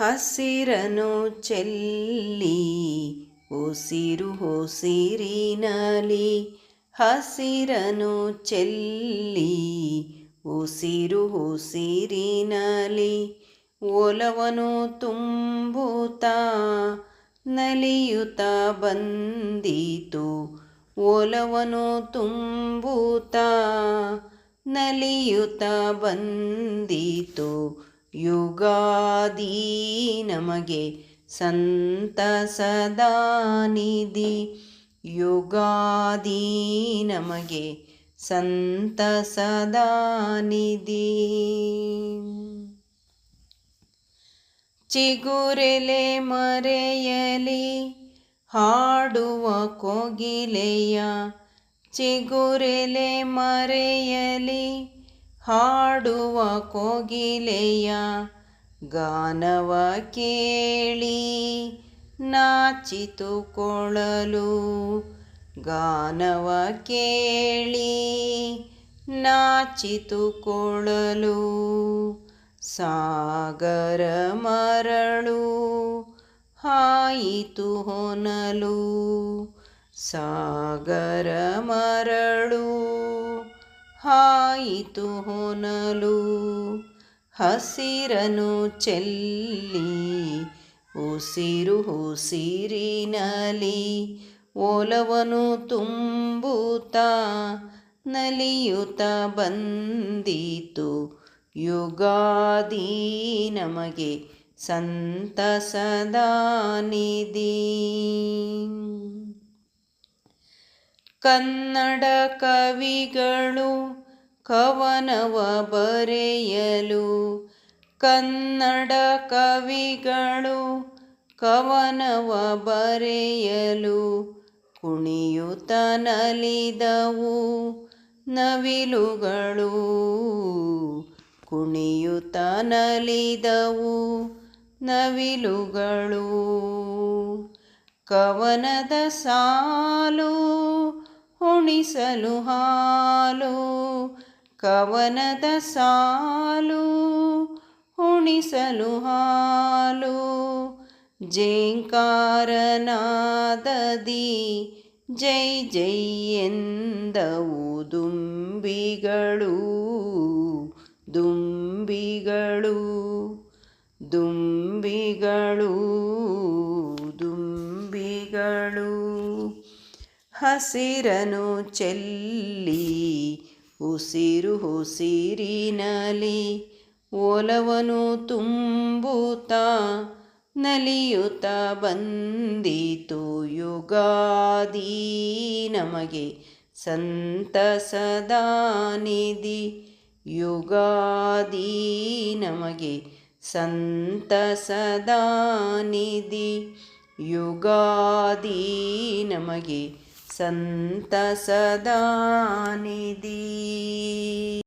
ಹಸಿರನು ಚೆಲ್ಲಿ ಉಸಿರು ಉಸಿರಿನಲಿ ಹಸಿರನು ಚೆಲ್ಲಿ ಉಸಿರು ಉಸಿರಿನಲಿ ಒಲವನು ತುಂಬುತ್ತಾ ನಲಿಯುತ್ತಾ ಬಂದಿತು ಒಲವನು ತುಂಬುತ್ತಾ ನಲಿಯುತ್ತಾ ಬಂದಿತು ಯುಗಾದಿ ನಮಗೆ ಸಂತಸದ ನಿಧಿ ಯುಗಾದಿ ನಮಗೆ ಸಂತಸದ ನಿಧಿ ಚಿಗುರೆಲೆ ಮರೆಯಲಿ ಹಾಡುವ ಕೋಗಿಲೆಯ ಚಿಗುರೆಲೆ ಮರೆಯಲಿ ಹಾಡುವ ಕೋಗಿಲೆಯ ಗಾನವ ಕೇಳಿ ನಾಚಿತು ಕೊಳಲು ಗಾನವ ಕೇಳಿ ನಾಚಿತು ಕೊಳಲು ಸಾಗರ ಮರಳು ಹಾಯಿತು ಹೊನಲು ಸಾಗರ ಮರಳು ಹಾಯಿತು ಹೊನಲು ಹಸಿರನು ಚೆಲ್ಲಿ ಉಸಿರು ಉಸಿರಿನಲಿ ಒಲವನು ತುಂಬುತ್ತಾ ನಲಿಯುತ್ತಾ ಬಂದಿತು ಯುಗಾದಿ ನಮಗೆ ಸಂತಸದ ನಿಧಿ ಕನ್ನಡ ಕವಿಗಳು ಕವನವ ಬರೆಯಲು ಕನ್ನಡ ಕವಿಗಳು ಕವನವ ಬರೆಯಲು ಕುಣಿಯುತ್ತ ನಲಿದವು ನವಿಲುಗಳು ಕುಣಿಯುತ್ತ ನಲಿದವು ನವಿಲುಗಳು ಕವನದ ಸಾಲು ಉಣಿಸಲು ಹಾಲು ಕವನದ ಸಾಲು ಉಣಿಸಲು ಹಾಲು ಝೇಂಕಾರನಾದದಿ ಜೈ ಜೈ ಎಂದವು ದುಂಬಿಗಳು ದುಂಬಿಗಳು ದುಂಬಿಗಳು ದುಂಬಿಗಳು ಹಸಿರನು ಚೆಲ್ಲಿ ಉಸಿರು ಉಸಿರಿನಲಿ ಒಲವನು ತುಂಬುತ್ತಾ ನಲಿಯುತ್ತಾ ಬಂದಿತು ಯುಗಾದಿ ನಮಗೆ ಸಂತಸದ ನಿಧಿ ಯುಗಾದಿ ನಮಗೆ ಸಂತಸದ ನಿಧಿ ಯುಗಾದಿ ನಮಗೆ ಸಂತಸದ ನಿಧಿ.